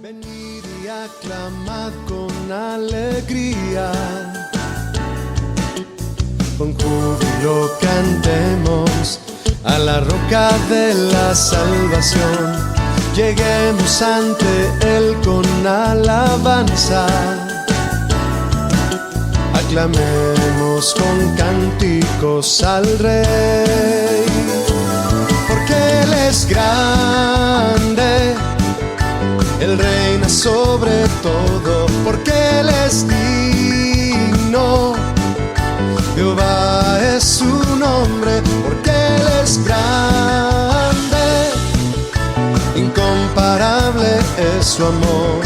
Venid y aclamad con alegría, con júbilo cantemos a la roca de la salvación. Lleguemos ante Él con alabanza, aclamemos con cánticos al Rey, porque Él es grande, Él reina sobre todo, porque Él es digno. Jehová es su nombre, porque Él es grande, incomparable es su amor,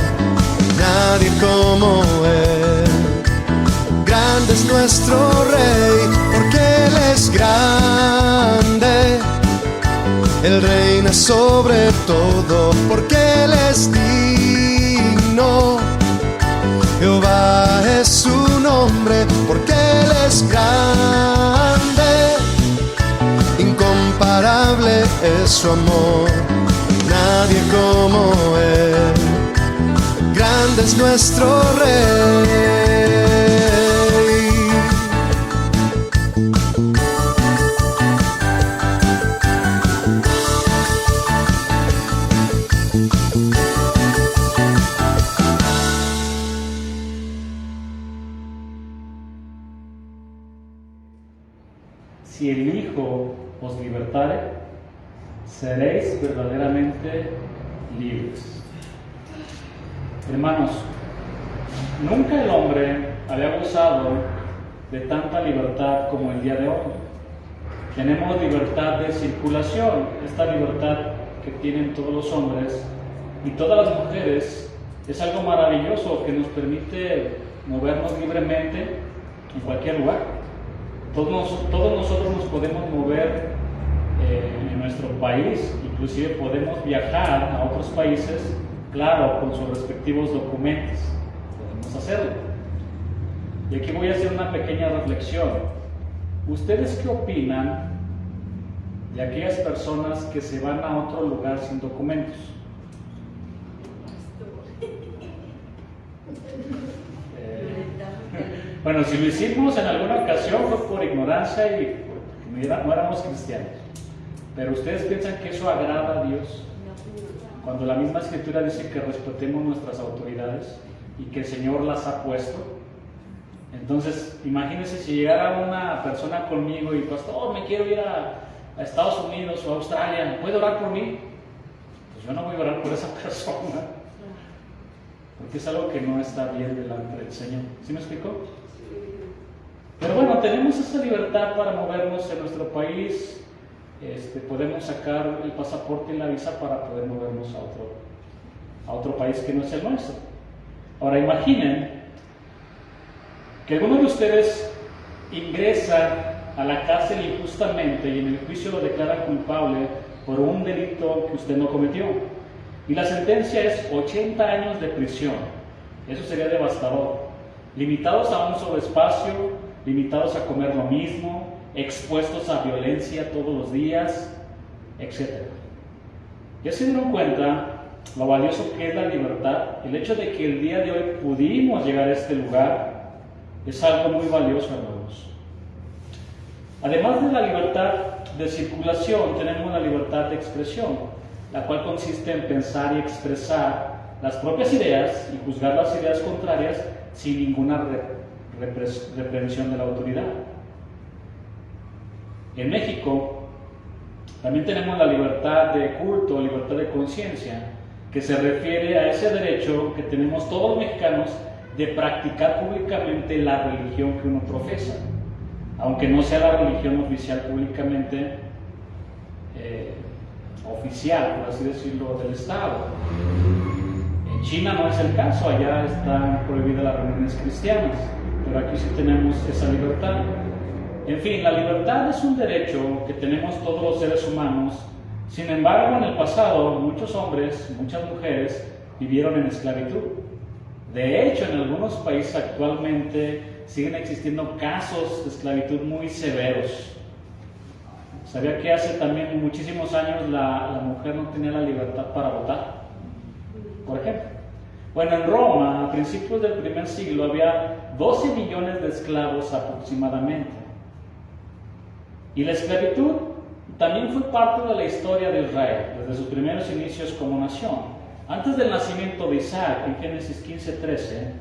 nadie como Él. Grande es nuestro Rey, porque Él es grande, Él reina sobre todo, porque Él es digno. Jehová es su nombre, porque Él es grande, incomparable es su amor, nadie como Él. Grande es nuestro Rey. Si el Hijo os libertare, seréis verdaderamente libres. Hermanos, nunca el hombre había gozado de tanta libertad como el día de hoy. Tenemos libertad de circulación, esta libertad que tienen todos los hombres y todas las mujeres. Es algo maravilloso que nos permite movernos libremente en cualquier lugar. Todos nosotros nos podemos mover en nuestro país, inclusive podemos viajar a otros países, claro, con sus respectivos documentos, podemos hacerlo. Y aquí voy a hacer una pequeña reflexión. ¿Ustedes qué opinan de aquellas personas que se van a otro lugar sin documentos? Bueno, si lo hicimos en alguna ocasión fue por ignorancia y porque no éramos cristianos. Pero ¿ustedes piensan que eso agrada a Dios? Cuando la misma Escritura dice que respetemos nuestras autoridades y que el Señor las ha puesto. Entonces, imagínense si llegara una persona conmigo y pastor, me quiero ir a Estados Unidos o a Australia, ¿puede orar por mí? Pues yo no voy a orar por esa persona, porque es algo que no está bien delante del Señor. ¿Sí me explicó? Pero bueno, tenemos esa libertad para movernos en nuestro país. Podemos sacar el pasaporte y la visa para poder movernos a otro país que no es el nuestro. Ahora imaginen que alguno de ustedes ingresa a la cárcel injustamente y en el juicio lo declara culpable por un delito que usted no cometió. Y la sentencia es 80 años de prisión. Eso sería devastador. Limitados a un solo espacio, limitados a comer lo mismo, expuestos a violencia todos los días, etc. ¿Ya se dieron cuenta lo valioso que es la libertad? El hecho de que el día de hoy pudimos llegar a este lugar es algo muy valioso, hermanos. Además de la libertad de circulación, tenemos la libertad de expresión, la cual consiste en pensar y expresar las propias ideas y juzgar las ideas contrarias sin ninguna reprensión de la autoridad. En México también tenemos la libertad de culto, libertad de conciencia, que se refiere a ese derecho que tenemos todos los mexicanos de practicar públicamente la religión que uno profesa, aunque no sea la religión oficial públicamente oficial, por así decirlo, del Estado. En China no es el caso, allá están prohibidas las reuniones cristianas, pero aquí sí tenemos esa libertad. En fin, la libertad es un derecho que tenemos todos los seres humanos. Sin embargo, en el pasado, muchos hombres, muchas mujeres vivieron en esclavitud. De hecho, en algunos países actualmente siguen existiendo casos de esclavitud muy severos. ¿Sabía que hace también muchísimos años la mujer no tenía la libertad para votar? Por ejemplo. Bueno, en Roma, a principios del primer siglo, había 12 millones de esclavos aproximadamente. Y la esclavitud también fue parte de la historia de Israel, desde sus primeros inicios como nación. Antes del nacimiento de Isaac, en Génesis 15:13,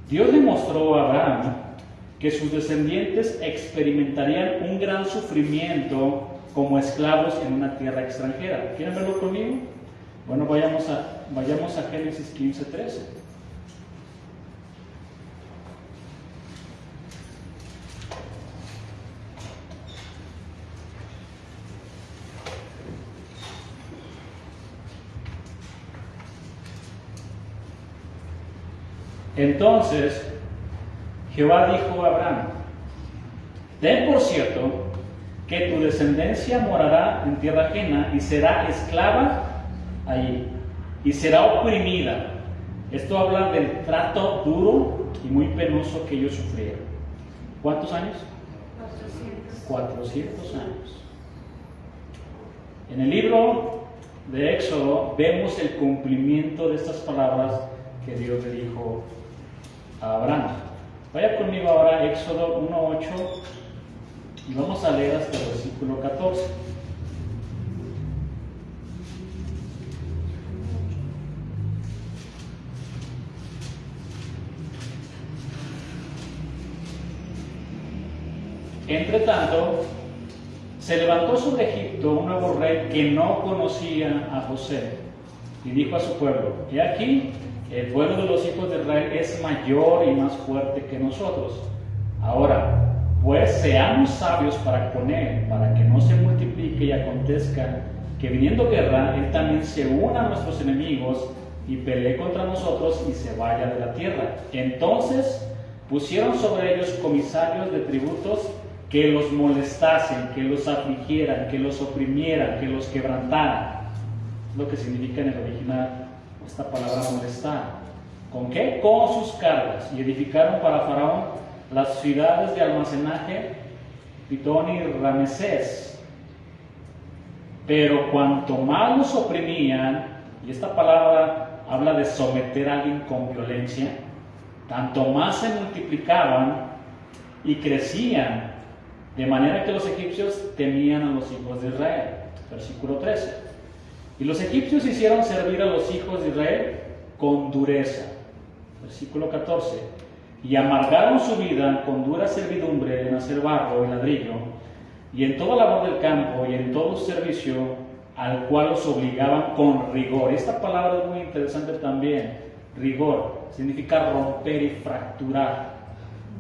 Dios le mostró a Abraham que sus descendientes experimentarían un gran sufrimiento como esclavos en una tierra extranjera. ¿Quieren verlo conmigo? Bueno, vayamos a Génesis 15:13. Entonces Jehová dijo a Abraham: ten por cierto que tu descendencia morará en tierra ajena y será esclava allí, y será oprimida. Esto habla del trato duro y muy penoso que ellos sufrieron. ¿Cuántos años? 400 años. En el libro de Éxodo vemos el cumplimiento de estas palabras que Dios le dijo a Abraham. Vaya conmigo ahora a Éxodo 1:8 y vamos a leer hasta el versículo 14. Entre tanto, se levantó sobre Egipto un nuevo rey que no conocía a José, y dijo a su pueblo: he aquí, el pueblo de los hijos de Israel es mayor y más fuerte que nosotros. Ahora, pues seamos sabios para con él, para que no se multiplique y acontezca que viniendo guerra, él también se una a nuestros enemigos y pelee contra nosotros y se vaya de la tierra. Entonces pusieron sobre ellos comisarios de tributos que los molestasen, que los afligieran, que los oprimieran, que los quebrantaran. Es lo que significa en el original esta palabra molestar. ¿Con qué? Con sus cargas. Y edificaron para Faraón las ciudades de almacenaje, Pitón y Ramesés. Pero cuanto más los oprimían, y esta palabra habla de someter a alguien con violencia, tanto más se multiplicaban y crecían, de manera que los egipcios temían a los hijos de Israel. Versículo 13. Y los egipcios hicieron servir a los hijos de Israel con dureza. Versículo 14. Y amargaron su vida con dura servidumbre en hacer barro y ladrillo, y en toda labor del campo y en todo servicio al cual los obligaban con rigor. Esta palabra es muy interesante también. Rigor significa romper y fracturar.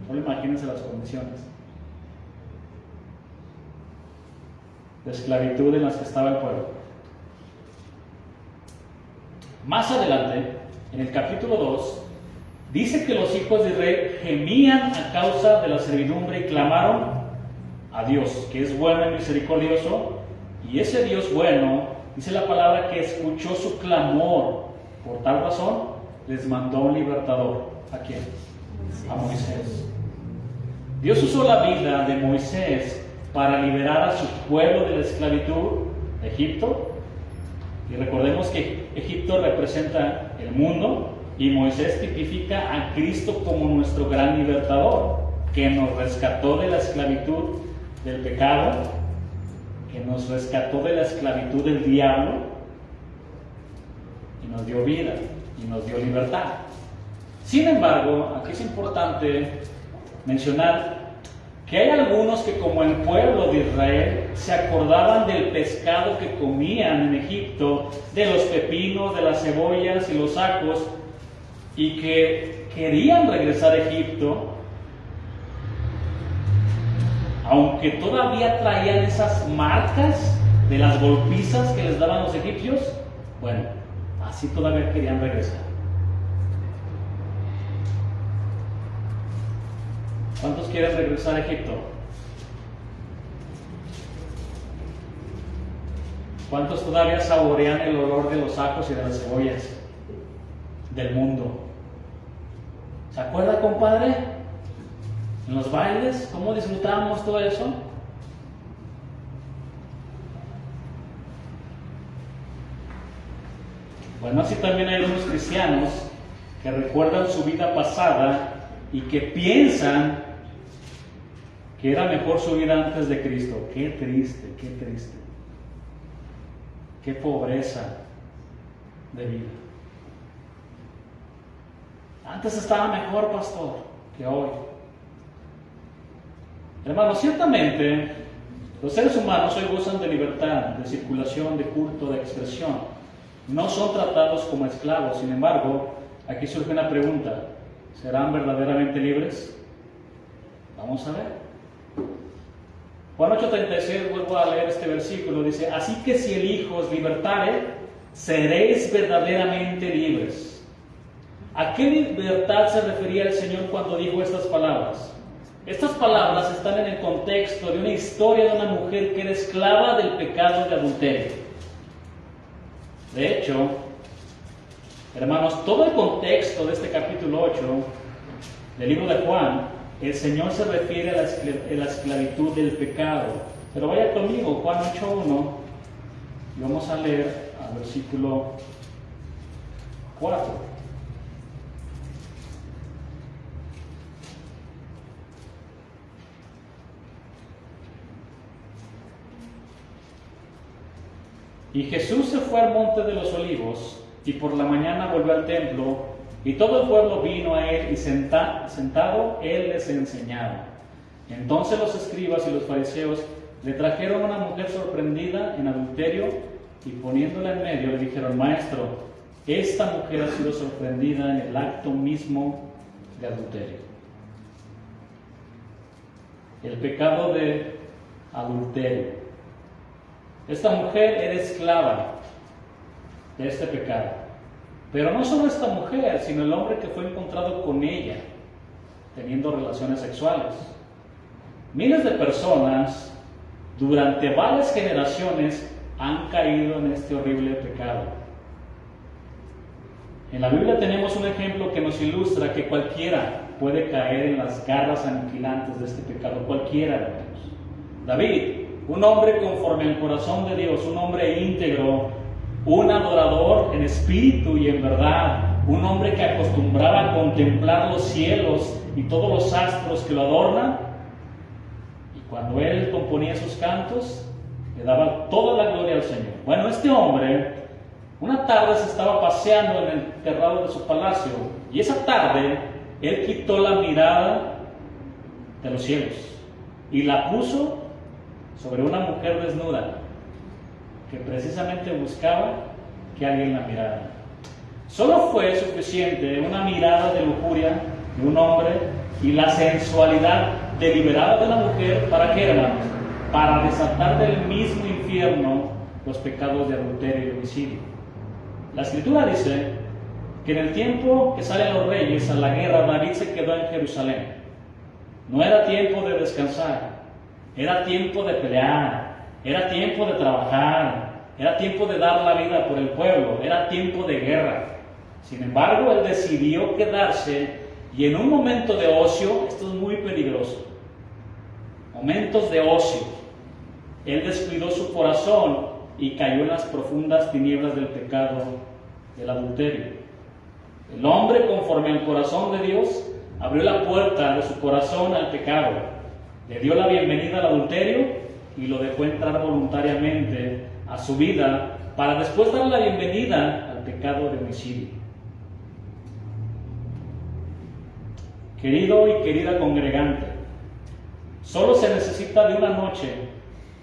Solo imagínense las condiciones de esclavitud en las que estaba el pueblo. Más adelante, en el capítulo 2, dice que los hijos de Israel gemían a causa de la servidumbre y clamaron a Dios, que es bueno y misericordioso, y ese Dios bueno, dice la palabra, que escuchó su clamor. Por tal razón, les mandó un libertador. ¿A quién? A Moisés. Dios usó la vida de Moisés para liberar a su pueblo de la esclavitud de Egipto. Y recordemos que Egipto representa el mundo y Moisés tipifica a Cristo como nuestro gran libertador, que nos rescató de la esclavitud del pecado, que nos rescató de la esclavitud del diablo y nos dio vida y nos dio libertad. Sin embargo, aquí es importante mencionar que hay algunos que, como el pueblo de Israel, se acordaban del pescado que comían en Egipto, de los pepinos, de las cebollas y los ajos, y que querían regresar a Egipto, aunque todavía traían esas marcas de las golpizas que les daban los egipcios. Bueno, así todavía querían regresar. ¿Cuántos quieren regresar a Egipto? ¿Cuántos todavía saborean el olor de los ajos y de las cebollas del mundo? ¿Se acuerda, compadre? En los bailes, ¿cómo disfrutábamos todo eso? Bueno, así también hay unos cristianos que recuerdan su vida pasada y que piensan que era mejor su vida antes de Cristo. Qué triste, qué triste. Qué pobreza de vida. Antes estaba mejor, pastor, que hoy. Hermanos, ciertamente los seres humanos hoy gozan de libertad, de circulación, de culto, de expresión. No son tratados como esclavos. Sin embargo, aquí surge una pregunta: ¿serán verdaderamente libres? Vamos a ver. Juan 8:36, vuelvo a leer este versículo, dice: así que si el Hijo os libertare, seréis verdaderamente libres. ¿A qué libertad se refería el Señor cuando dijo estas palabras? Estas palabras están en el contexto de una historia de una mujer que era esclava del pecado de adulterio. De hecho, hermanos, todo el contexto de este capítulo 8 del libro de Juan, el Señor se refiere a la esclavitud del pecado. Pero vaya conmigo, Juan 8:1, y vamos a leer al versículo 4. Y Jesús se fue al monte de los olivos, y por la mañana volvió al templo, y todo el pueblo vino a él, y sentado él les enseñaba. Entonces los escribas y los fariseos le trajeron a una mujer sorprendida en adulterio, y poniéndola en medio le dijeron: Maestro, esta mujer ha sido sorprendida en el acto mismo de adulterio. El pecado de adulterio. Esta mujer era esclava de este pecado. Pero no solo esta mujer, sino el hombre que fue encontrado con ella, teniendo relaciones sexuales. Miles de personas, durante varias generaciones, han caído en este horrible pecado. En la Biblia tenemos un ejemplo que nos ilustra que cualquiera puede caer en las garras aniquilantes de este pecado. Cualquiera, hermanos. David, un hombre conforme al corazón de Dios, un hombre íntegro, un adorador en espíritu y en verdad, un hombre que acostumbraba a contemplar los cielos y todos los astros que lo adornan, y cuando él componía sus cantos, le daba toda la gloria al Señor. Bueno, este hombre, una tarde se estaba paseando en el terrado de su palacio, y esa tarde él quitó la mirada de los cielos y la puso sobre una mujer desnuda que precisamente buscaba que alguien la mirara. Solo fue suficiente una mirada de lujuria de un hombre y la sensualidad deliberada de la mujer. ¿Para qué, hermanos? Para desatar del mismo infierno los pecados de adulterio y homicidio. La Escritura dice que en el tiempo que salen los reyes a la guerra, David se quedó en Jerusalén. No era tiempo de descansar. Era tiempo de pelear, era tiempo de trabajar, era tiempo de dar la vida por el pueblo, era tiempo de guerra. Sin embargo, él decidió quedarse y en un momento de ocio, esto es muy peligroso, momentos de ocio, él descuidó su corazón y cayó en las profundas tinieblas del pecado del adulterio. El hombre, conforme al corazón de Dios, abrió la puerta de su corazón al pecado. Le dio la bienvenida al adulterio y lo dejó entrar voluntariamente a su vida para después darle la bienvenida al pecado de homicidio. Querido y querida congregante, solo se necesita de una noche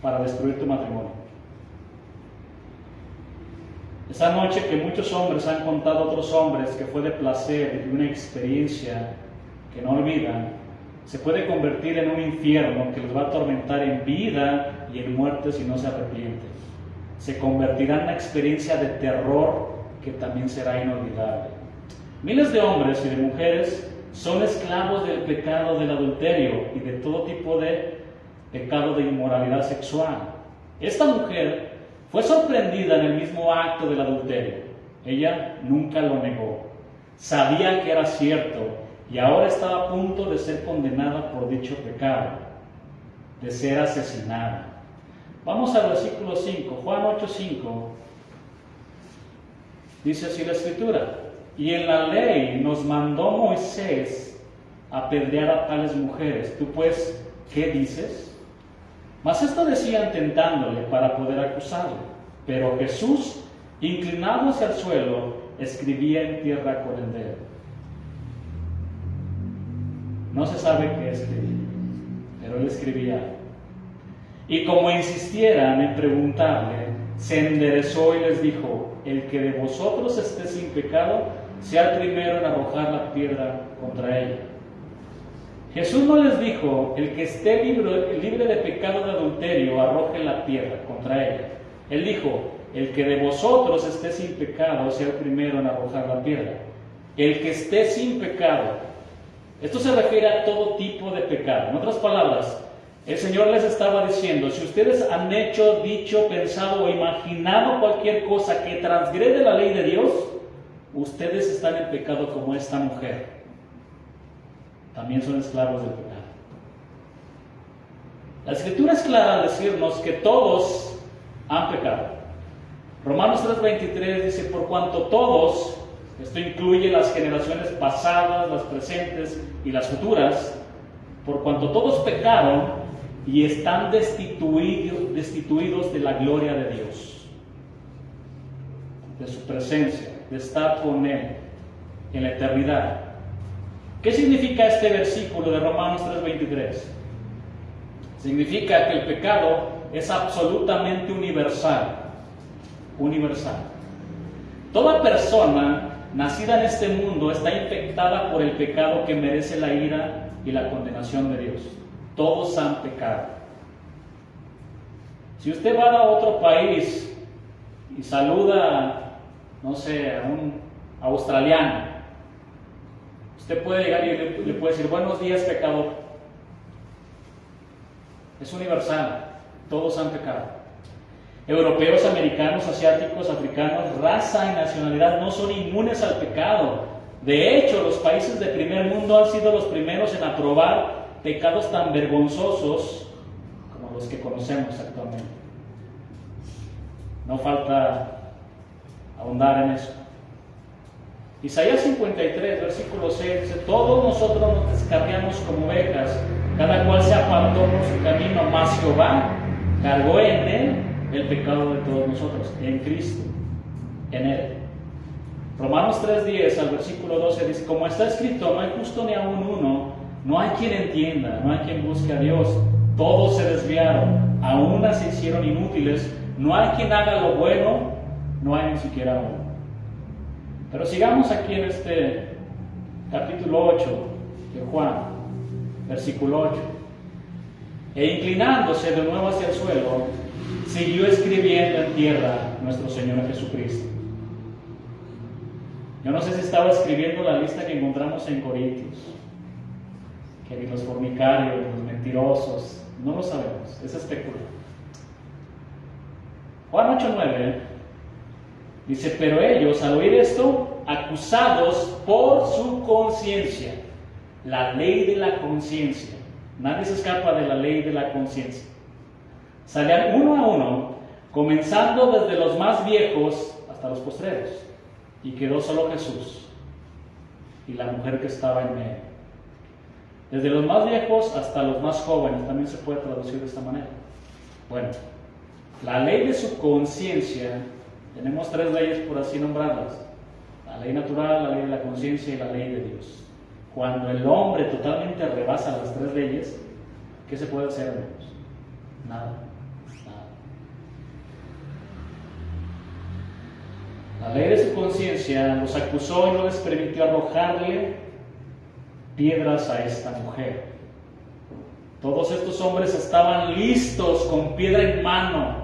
para destruir tu matrimonio. Esa noche que muchos hombres han contado a otros hombres que fue de placer y una experiencia que no olvidan, se puede convertir en un infierno que los va a atormentar en vida y en muerte si no se arrepienten. Se convertirá en una experiencia de terror que también será inolvidable. Miles de hombres y de mujeres son esclavos del pecado del adulterio y de todo tipo de pecado de inmoralidad sexual. Esta mujer fue sorprendida en el mismo acto del adulterio. Ella nunca lo negó. Sabía que era cierto. Y ahora estaba a punto de ser condenada por dicho pecado, de ser asesinada. Vamos al versículo 5, Juan 8:5. Dice así la Escritura: y en la ley nos mandó Moisés apedrear a tales mujeres. ¿Tú pues qué dices? Mas esto decían tentándole para poder acusarle. Pero Jesús, inclinado hacia el suelo, escribía en tierra con el dedo. No se sabe qué escribía, pero él escribía. Y como insistieran en preguntarle, se enderezó y les dijo: el que de vosotros esté sin pecado, sea el primero en arrojar la piedra contra ella. Jesús no les dijo: el que esté libre de pecado de adulterio, arroje la piedra contra ella. Él dijo: el que de vosotros esté sin pecado, sea el primero en arrojar la piedra. El que esté sin pecado. Esto se refiere a todo tipo de pecado. En otras palabras, el Señor les estaba diciendo: si ustedes han hecho, dicho, pensado o imaginado cualquier cosa que transgrede la ley de Dios, ustedes están en pecado como esta mujer. También son esclavos del pecado. La Escritura es clara al decirnos que todos han pecado. Romanos 3:23 dice: por cuanto todos, esto incluye las generaciones pasadas, las presentes y las futuras, por cuanto todos pecaron y están destituidos de la gloria de Dios, de su presencia, de estar con Él en la eternidad. ¿Qué significa este versículo de Romanos 3:23? Significa que el pecado es absolutamente universal. Universal. Toda persona nacida en este mundo está infectada por el pecado que merece la ira y la condenación de Dios. Todos han pecado. Si usted va a otro país y saluda, no sé, a un australiano, usted puede llegar y le puede decir: buenos días, pecador. Es universal. Todos han pecado. Europeos, americanos, asiáticos, africanos, raza y nacionalidad no son inmunes al pecado. De hecho, los países de primer mundo han sido los primeros en aprobar pecados tan vergonzosos como los que conocemos actualmente. No falta ahondar en eso. Isaías 53, versículo 6 dice: todos nosotros nos descarriamos como ovejas, cada cual se apartó por su camino, mas Jehová cargó en él el pecado de todos nosotros, en Cristo, en Él. Romanos 3:10 al versículo 12 dice: como está escrito, no hay justo ni aun uno, no hay quien entienda, no hay quien busque a Dios, todos se desviaron, a una se hicieron inútiles, no hay quien haga lo bueno, no hay ni siquiera uno. Pero sigamos aquí en este capítulo 8 de Juan, versículo 8. E inclinándose de nuevo hacia el suelo, siguió escribiendo en tierra nuestro Señor Jesucristo. Yo no sé si estaba escribiendo la lista que encontramos en Corintios, que ni los fornicarios, los mentirosos, no lo sabemos, es especular. Juan 8:9 dice: pero ellos, al oír esto, acusados por su conciencia, la ley de la conciencia, nadie se escapa de la ley de la conciencia, salían uno a uno, comenzando desde los más viejos hasta los postreros, y quedó solo Jesús y la mujer que estaba en medio. Desde los más viejos hasta los más jóvenes, también se puede traducir de esta manera. Bueno, la ley de su conciencia, tenemos tres leyes por así nombrarlas: la ley natural, la ley de la conciencia y la ley de Dios. Cuando el hombre totalmente rebasa las tres leyes, ¿qué se puede hacer, amigos? Nada. La ley de su conciencia los acusó y no les permitió arrojarle piedras a esta mujer. Todos estos hombres estaban listos con piedra en mano,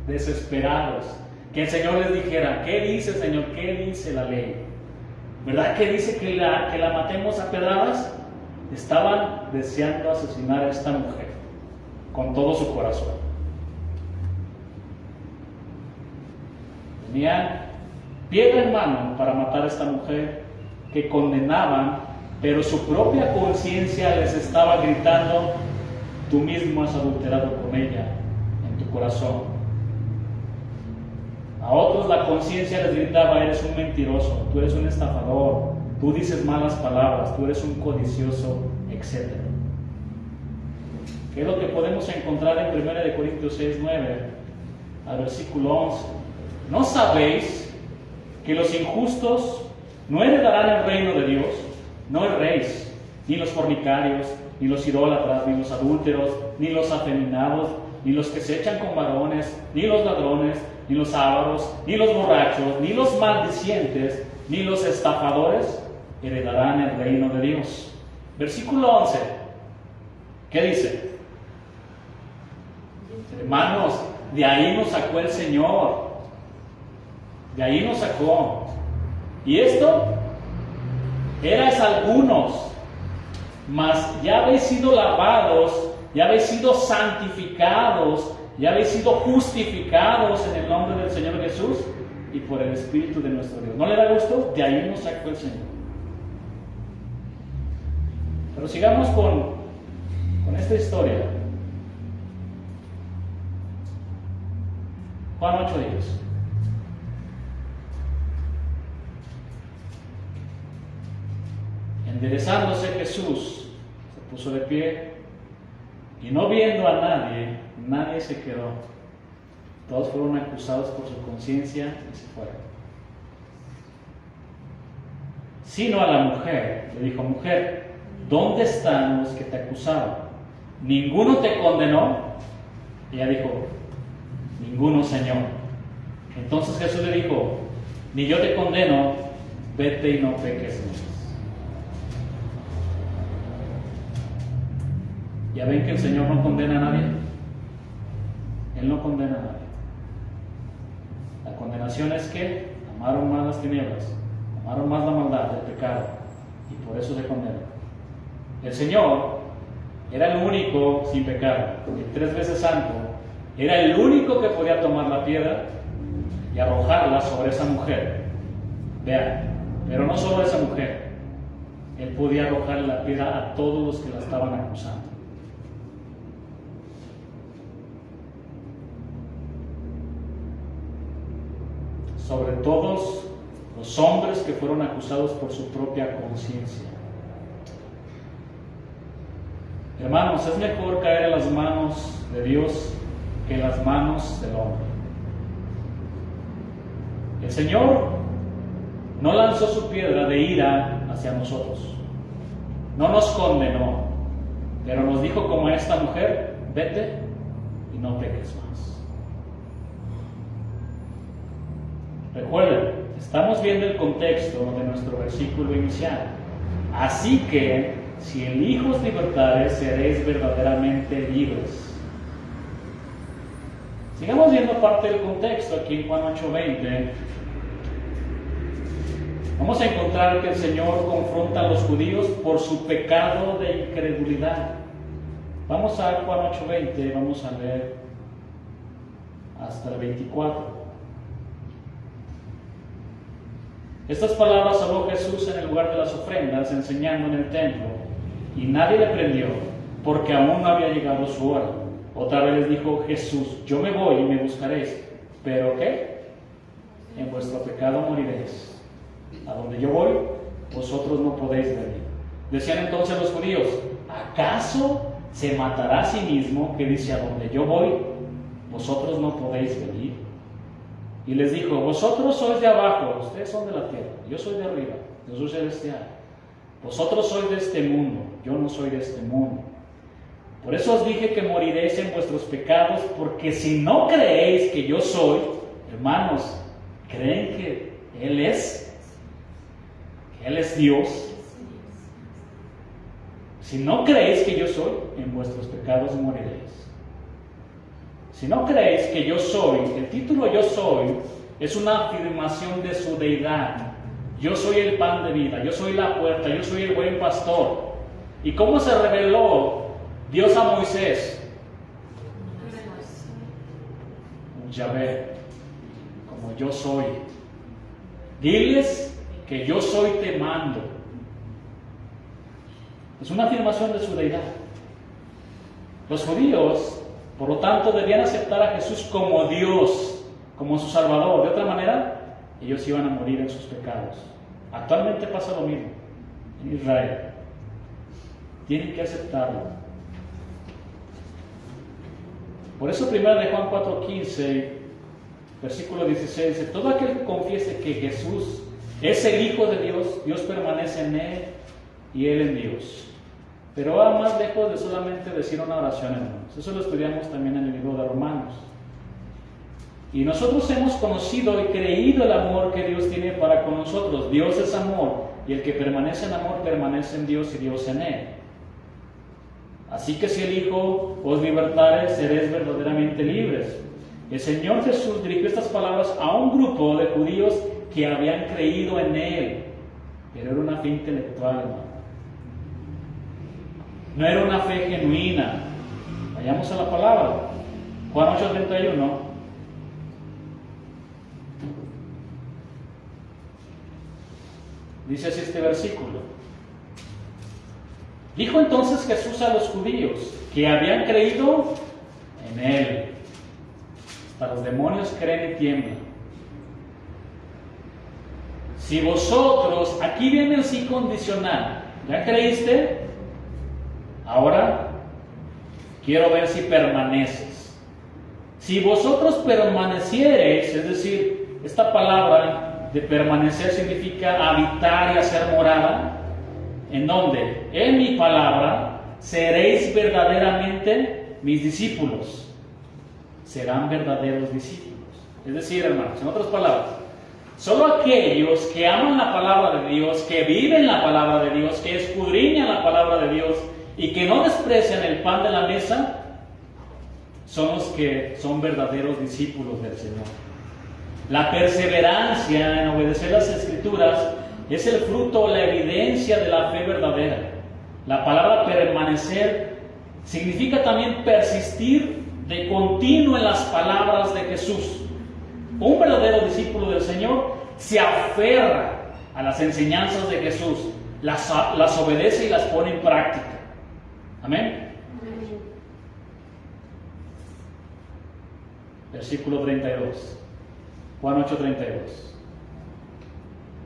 desesperados, que el Señor les dijera: ¿qué dice, Señor? ¿Qué dice la ley? ¿Verdad que dice que la matemos a pedradas? Estaban deseando asesinar a esta mujer con todo su corazón. Tenían piedra en mano para matar a esta mujer que condenaban, pero su propia conciencia les estaba gritando: tú mismo has adulterado con ella en tu corazón. A otros la conciencia les gritaba: eres un mentiroso, tú eres un estafador, tú dices malas palabras, tú eres un codicioso, etc. ¿Qué es lo que podemos encontrar en 1 Corintios 6:9 al versículo 11? ¿No sabéis que los injustos no heredarán el reino de Dios? No erréis, ni los fornicarios, ni los idólatras, ni los adúlteros, ni los afeminados, ni los que se echan con varones, ni los ladrones, ni los ávaros, ni los borrachos, ni los maldicientes, ni los estafadores heredarán el reino de Dios. Versículo 11. ¿Qué dice? Hermanos, de ahí nos sacó el Señor. De ahí nos sacó. Y esto erais algunos, mas ya habéis sido lavados, ya habéis sido santificados, ya habéis sido justificados en el nombre del Señor Jesús y por el Espíritu de nuestro Dios. ¿No le da gusto? De ahí nos sacó el Señor. Pero sigamos con esta historia. Juan 8:10. Enderezándose Jesús, se puso de pie y no viendo a nadie, nadie se quedó. Todos fueron acusados por su conciencia y se fueron. Sino a la mujer, le dijo: mujer, ¿dónde están los que te acusaban? ¿Ninguno te condenó? Y ella dijo: ninguno, Señor. Entonces Jesús le dijo: ni yo te condeno, vete y no peques más. ¿Ya ven que el Señor no condena a nadie? Él no condena a nadie. La condenación es que amaron más las tinieblas, amaron más la maldad, el pecado, y por eso se condena. El Señor era el único sin pecado, el 3 veces santo, era el único que podía tomar la piedra y arrojarla sobre esa mujer. Vean, pero no solo a esa mujer, Él podía arrojar la piedra a todos los que la estaban acusando. Sobre todos los hombres que fueron acusados por su propia conciencia. Hermanos, es mejor caer en las manos de Dios que en las manos del hombre. El Señor no lanzó su piedra de ira hacia nosotros, no nos condenó, pero nos dijo como a esta mujer: vete y no peques más. Recuerden, estamos viendo el contexto de nuestro versículo inicial. Así que, si el Hijo os libertare, seréis verdaderamente libres. Sigamos viendo parte del contexto aquí en Juan 8:20. Vamos a encontrar que el Señor confronta a los judíos por su pecado de incredulidad. Vamos a Juan 8:20, vamos a leer hasta el 24. Estas palabras habló Jesús en el lugar de las ofrendas, enseñando en el templo, y nadie le prendió, porque aún no había llegado su hora. Otra vez les dijo Jesús: yo me voy y me buscaréis, pero ¿qué? En vuestro pecado moriréis. A donde yo voy, vosotros no podéis venir. Decían entonces los judíos: ¿acaso se matará a sí mismo, que dice: a donde yo voy, vosotros no podéis venir? Y les dijo: vosotros sois de abajo, ustedes son de la tierra, yo soy de arriba, yo soy celestial. Vosotros sois de este mundo, yo no soy de este mundo. Por eso os dije que moriréis en vuestros pecados, porque si no creéis que yo soy, hermanos, ¿creen que Él es? ¿Que Él es Dios? Si no creéis que yo soy, en vuestros pecados moriréis. Si no creéis que yo soy, el título yo soy es una afirmación de su deidad. Yo soy el pan de vida, yo soy la puerta, yo soy el buen pastor. ¿Y cómo se reveló Dios a Moisés? Yahvé, como yo soy. Diles que yo soy, te mando. Es una afirmación de su deidad. Los judíos, por lo tanto, debían aceptar a Jesús como Dios, como su Salvador. De otra manera, ellos iban a morir en sus pecados. Actualmente pasa lo mismo en Israel. Tienen que aceptarlo. Por eso, 1 de Juan 4:15, versículo 16, dice: todo aquel que confiese que Jesús es el Hijo de Dios, Dios permanece en él y él en Dios. Pero va más lejos de solamente decir una oración, hermanos. Eso lo estudiamos también en el libro de Romanos. Y nosotros hemos conocido y creído el amor que Dios tiene para con nosotros. Dios es amor, y el que permanece en amor permanece en Dios y Dios en él. Así que si el Hijo os libertare, seréis verdaderamente libres. El Señor Jesús dirigió estas palabras a un grupo de judíos que habían creído en él, pero era una fe intelectual, hermano. No era una fe genuina. Vayamos a la palabra. Juan 8:31. Dice así este versículo: dijo entonces Jesús a los judíos que habían creído en él: hasta los demonios creen y tiemblan. Si vosotros, aquí viene el sí condicional, ¿ya creíste? Ahora quiero ver si permaneces. Si vosotros permaneciereis, es decir, esta palabra de permanecer significa habitar y hacer morada. ¿En dónde? En mi palabra seréis verdaderamente mis discípulos. Serán verdaderos discípulos. Es decir, hermanos, en otras palabras, solo aquellos que aman la palabra de Dios, que viven la palabra de Dios, que escudriñan la palabra de Dios y que no desprecian el pan de la mesa, son los que son verdaderos discípulos del Señor. La perseverancia en obedecer las Escrituras es el fruto o la evidencia de la fe verdadera. La palabra permanecer significa también persistir de continuo en las palabras de Jesús. Un verdadero discípulo del Señor se aferra a las enseñanzas de Jesús, las obedece y las pone en práctica. Amén. Versículo 32. Juan 8:32.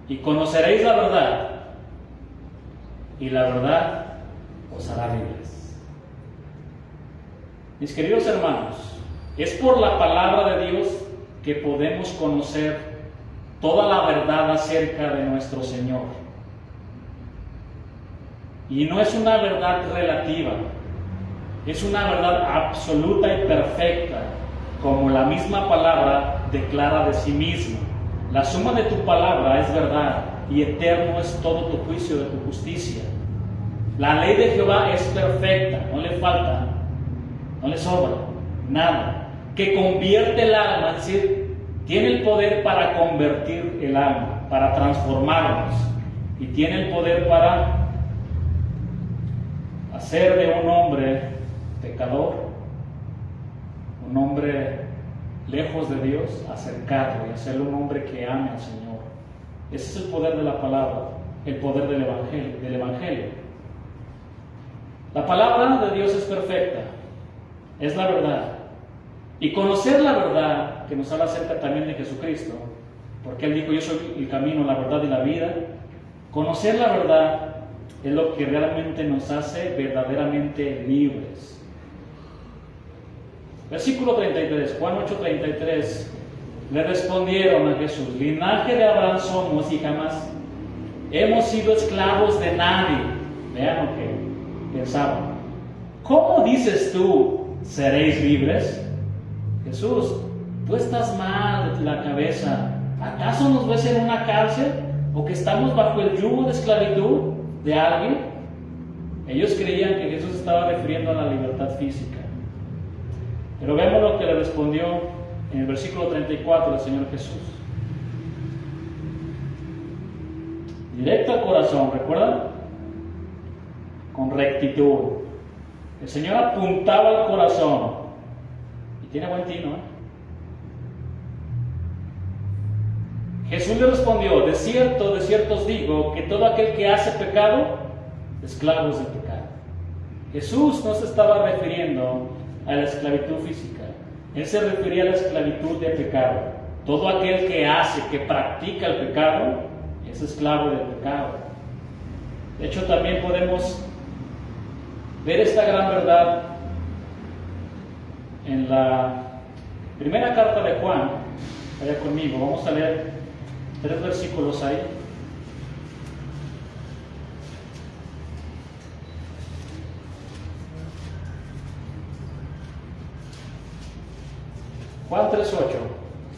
Y conoceréis la verdad, y la verdad os hará libres. Mis queridos hermanos, es por la palabra de Dios que podemos conocer toda la verdad acerca de nuestro Señor. Y no es una verdad relativa, es una verdad absoluta y perfecta, como la misma palabra declara de sí misma. La suma de tu palabra es verdad, y eterno es todo tu juicio de tu justicia. La ley de Jehová es perfecta, no le falta, no le sobra nada, que convierte el alma, es decir, tiene el poder para convertir el alma, para transformarnos, y tiene el poder para hacer de un hombre pecador, un hombre lejos de Dios, acercarlo y hacerlo un hombre que ame al Señor. Ese es el poder de la palabra, el poder del Evangelio. La palabra de Dios es perfecta, es la verdad. Y conocer la verdad, que nos habla acerca también de Jesucristo, porque Él dijo: yo soy el camino, la verdad y la vida. Conocer la verdad es lo que realmente nos hace verdaderamente libres. Versículo 33, Juan 8:33. Le respondieron a Jesús: linaje de Abraham somos y jamás hemos sido esclavos de nadie. Vean lo que pensaban. ¿Cómo dices tú, seréis libres? Jesús, tú estás mal de la cabeza. ¿Acaso nos ves en una cárcel o que estamos bajo el yugo de esclavitud de alguien? Ellos creían que Jesús estaba refiriendo a la libertad física. Pero vemos lo que le respondió en el versículo 34 del Señor Jesús. Directo al corazón, ¿recuerdan? Con rectitud. El Señor apuntaba al corazón. Y tiene buen tino, ¿eh? Jesús le respondió: de cierto os digo, que todo aquel que hace pecado, esclavo es del pecado. Jesús no se estaba refiriendo a la esclavitud física. Él se refería a la esclavitud de pecado. Todo aquel que hace, que practica el pecado, es esclavo del pecado. De hecho, también podemos ver esta gran verdad en la primera carta de Juan. Vaya conmigo, vamos a leer 3 versículos ahí. Juan 3:8,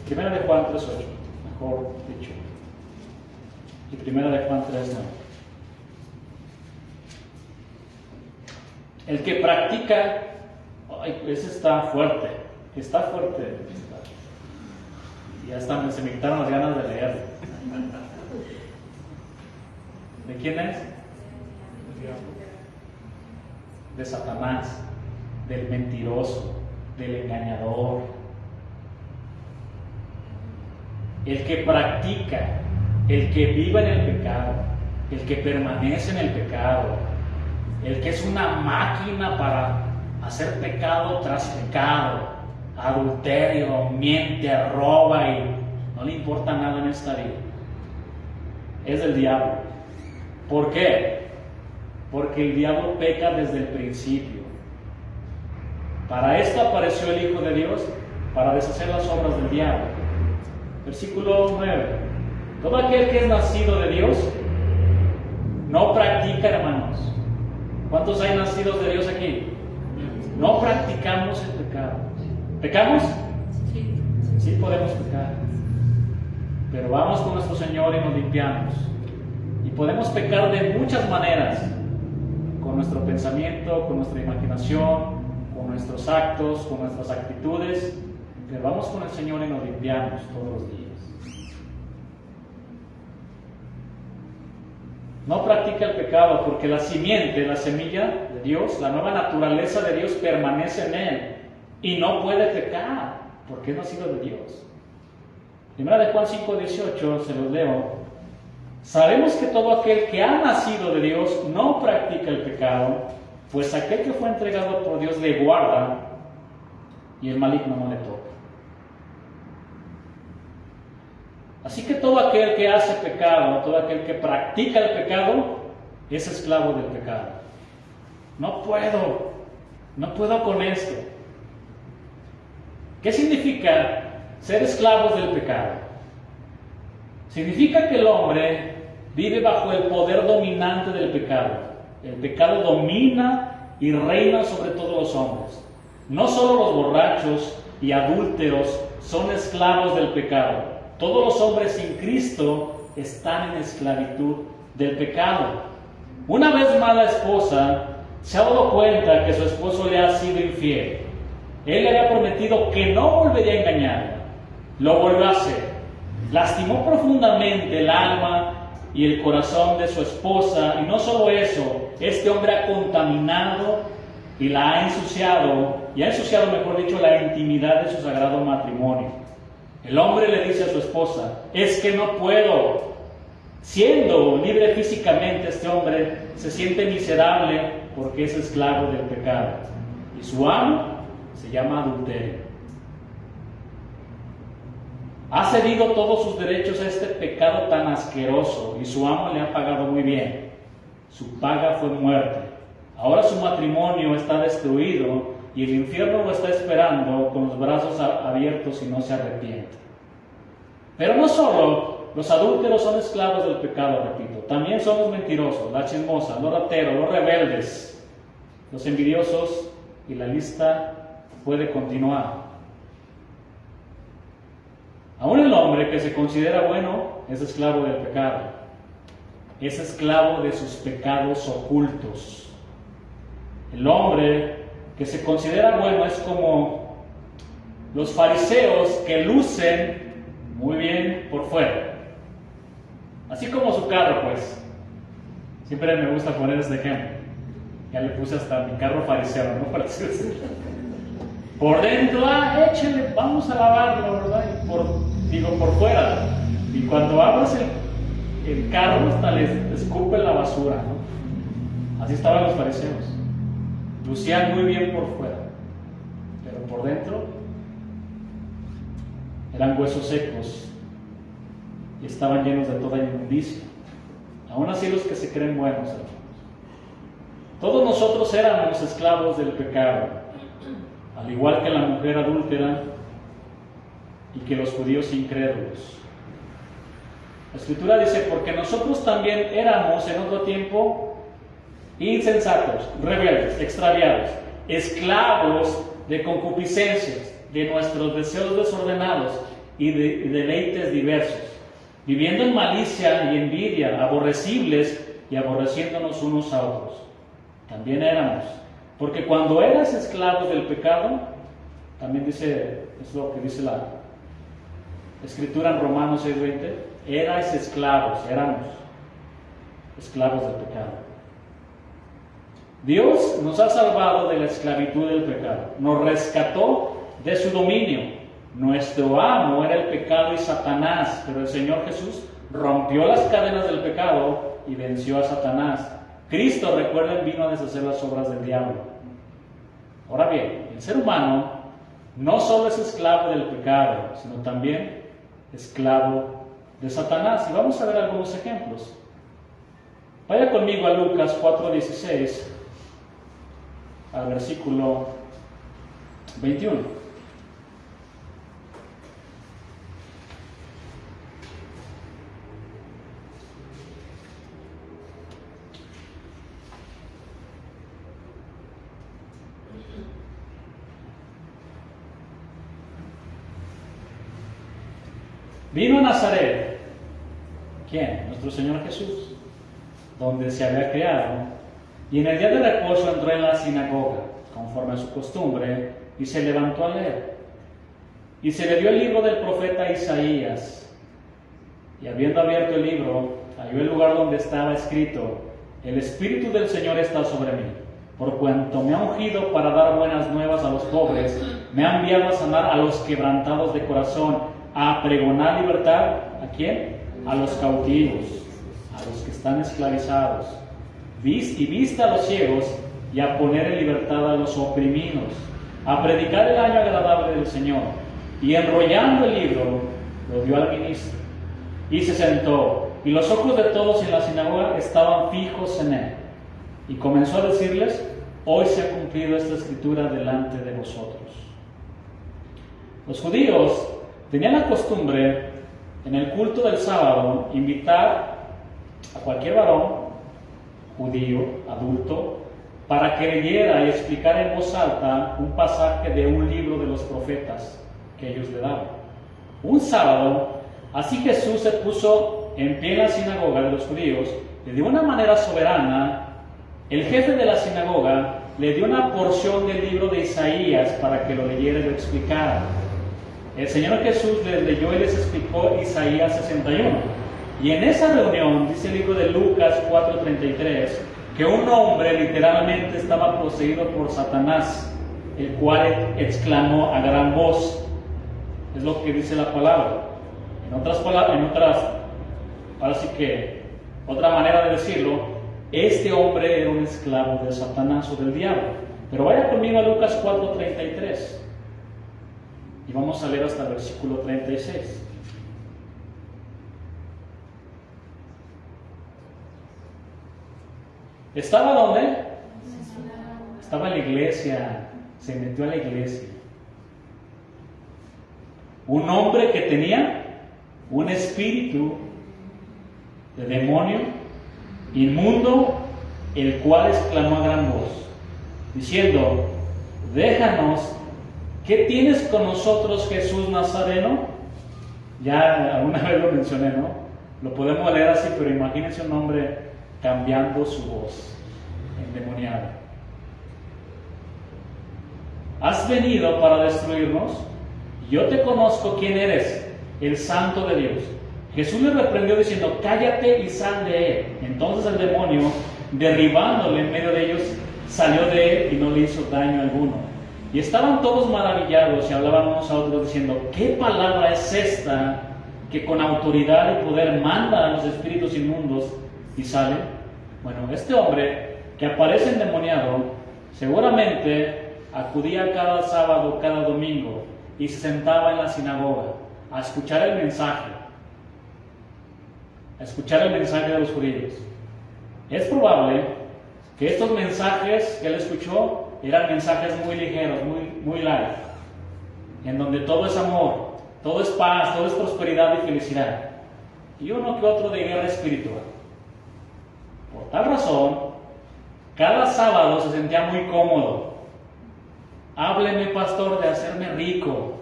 primera de Juan 3:8, mejor dicho, y primera de Juan 3:9. El que practica, ese está fuerte. Ya está, se me quitaron las ganas de leerlo. ¿De quién es? De Satanás, del mentiroso, del engañador. El que practica, el que vive en el pecado, el que permanece en el pecado, el que es una máquina para hacer pecado tras pecado, adulterio, miente, roba y no le importa nada en esta vida, es del diablo. ¿Por qué? Porque el diablo peca desde el principio. Para esto apareció el Hijo de Dios, para deshacer las obras del diablo. Versículo 9. Todo aquel que es nacido de Dios no practica, hermanos. ¿Cuántos hay nacidos de Dios aquí? No practicamos el pecado. ¿Pecamos? Sí podemos pecar. Pero vamos con nuestro Señor y nos limpiamos. Y podemos pecar de muchas maneras. Con nuestro pensamiento, con nuestra imaginación, con nuestros actos, con nuestras actitudes. Pero vamos con el Señor y nos limpiamos todos los días. No practica el pecado porque la simiente, la semilla de Dios, la nueva naturaleza de Dios permanece en él y no puede pecar porque es nacido de Dios. Primera de Juan 5:18, se los leo. Sabemos que todo aquel que ha nacido de Dios no practica el pecado, pues aquel que fue entregado por Dios le guarda y el maligno no le toca. Así que todo aquel que hace pecado, todo aquel que practica el pecado, es esclavo del pecado. No puedo con esto. ¿Qué significa ser esclavos del pecado? Significa que el hombre vive bajo el poder dominante del pecado. El pecado domina y reina sobre todos los hombres. No solo los borrachos y adúlteros son esclavos del pecado. Todos los hombres sin Cristo están en esclavitud del pecado. Una vez más la esposa se ha dado cuenta que su esposo le ha sido infiel. Él le había prometido que no volvería a engañarla. Lo volvió a hacer. Lastimó profundamente el alma y el corazón de su esposa. Y no solo eso, este hombre ha contaminado y la ha ensuciado, mejor dicho, la intimidad de su sagrado matrimonio. El hombre le dice a su esposa, es que no puedo. Siendo libre físicamente, este hombre se siente miserable porque es esclavo del pecado. Y su amo se llama adulterio. Ha cedido todos sus derechos a este pecado tan asqueroso y su amo le ha pagado muy bien. Su paga fue muerte. Ahora su matrimonio está destruido y el infierno lo está esperando con los brazos abiertos y no se arrepiente. Pero no solo los adúlteros son esclavos del pecado, repito, también son los mentirosos, las chismosas, los rateros, los rebeldes, los envidiosos, y la lista puede continuar. Aún el hombre que se considera bueno es esclavo del pecado, es esclavo de sus pecados ocultos. El hombre que se considera bueno es como los fariseos que lucen muy bien por fuera, así como su carro, pues. Siempre me gusta poner este ejemplo. Ya le puse hasta mi carro fariseo, ¿no? Para decir. Por dentro, échale, vamos a lavarlo, ¿verdad? Y por fuera. Y cuando abres el carro, hasta les escupe la basura, ¿no? Así estaban los fariseos. Lucían muy bien por fuera, pero por dentro eran huesos secos y estaban llenos de toda inmundicia. Aún así los que se creen buenos, hermanos. Todos nosotros éramos esclavos del pecado, al igual que la mujer adúltera y que los judíos incrédulos. La Escritura dice, porque nosotros también éramos en otro tiempo insensatos, rebeldes, extraviados, esclavos de concupiscencias, de nuestros deseos desordenados y de deleites diversos, viviendo en malicia y envidia, aborrecibles y aborreciéndonos unos a otros. También éramos, porque cuando eras esclavos del pecado, también dice, es lo que dice la Escritura en Romanos 6:20, erais esclavos, éramos esclavos del pecado. Dios nos ha salvado de la esclavitud del pecado, nos rescató de su dominio. Nuestro amo era el pecado y Satanás, pero el Señor Jesús rompió las cadenas del pecado y venció a Satanás. Cristo, recuerden, vino a deshacer las obras del diablo. Ahora bien, el ser humano no solo es esclavo del pecado, sino también esclavo de Satanás. Y vamos a ver algunos ejemplos. Vaya conmigo a Lucas 4:16, al versículo 21. Vino a Nazaret, ¿quién? Nuestro Señor Jesús, donde se había criado, y en el día de reposo entró en la sinagoga, conforme a su costumbre, y se levantó a leer. Y se le dio el libro del profeta Isaías, y habiendo abierto el libro, halló el lugar donde estaba escrito, el Espíritu del Señor está sobre mí, por cuanto me ha ungido para dar buenas nuevas a los pobres, me ha enviado a sanar a los quebrantados de corazón, a pregonar libertad, ¿a quién? A los cautivos, a los que están esclavizados, y vista a los ciegos, y a poner en libertad a los oprimidos, a predicar el año agradable del Señor. Y enrollando el libro, lo dio al ministro, y se sentó, y los ojos de todos en la sinagoga estaban fijos en él. Y comenzó a decirles, hoy se ha cumplido esta escritura delante de vosotros. Los judíos tenían la costumbre, en el culto del sábado, invitar a cualquier varón, judío, adulto, para que leyera y explicara en voz alta un pasaje de un libro de los profetas que ellos le daban. Un sábado, así Jesús se puso en pie en la sinagoga de los judíos, y de una manera soberana, el jefe de la sinagoga le dio una porción del libro de Isaías para que lo leyera y lo explicara. El Señor Jesús les leyó y les explicó Isaías 61. Y en esa reunión, dice el libro de Lucas 4:33, que un hombre literalmente estaba poseído por Satanás, el cual exclamó a gran voz. Es lo que dice la palabra. Ahora sí que, otra manera de decirlo, este hombre era un esclavo de Satanás o del diablo. Pero vaya conmigo a Lucas 4:33. Y vamos a leer hasta el versículo 36. ¿Estaba dónde? Estaba en la iglesia. Se metió a la iglesia. Un hombre que tenía un espíritu de demonio inmundo, el cual exclamó a gran voz, diciendo, déjanos. ¿Qué tienes con nosotros, Jesús Nazareno? Ya alguna vez lo mencioné, ¿no? Lo podemos leer así, pero imagínense un hombre cambiando su voz, endemoniado. ¿Has venido para destruirnos? Yo te conozco quién eres, el Santo de Dios. Jesús le reprendió diciendo, cállate y sal de él. Entonces el demonio, derribándole en medio de ellos, salió de él y no le hizo daño alguno. Y estaban todos maravillados y hablaban unos a otros diciendo, ¿qué palabra es esta que con autoridad y poder manda a los espíritus inmundos y sale? Bueno, este hombre que aparece endemoniado seguramente acudía cada sábado, cada domingo y se sentaba en la sinagoga. a escuchar el mensaje. A escuchar el mensaje de los judíos. Es probable que estos mensajes que él escuchó eran mensajes muy ligeros, muy light, en donde todo es amor, todo es paz, todo es prosperidad y felicidad, y uno que otro de guerra espiritual. Por tal razón, cada sábado se sentía muy cómodo. Hábleme, pastor, de hacerme rico.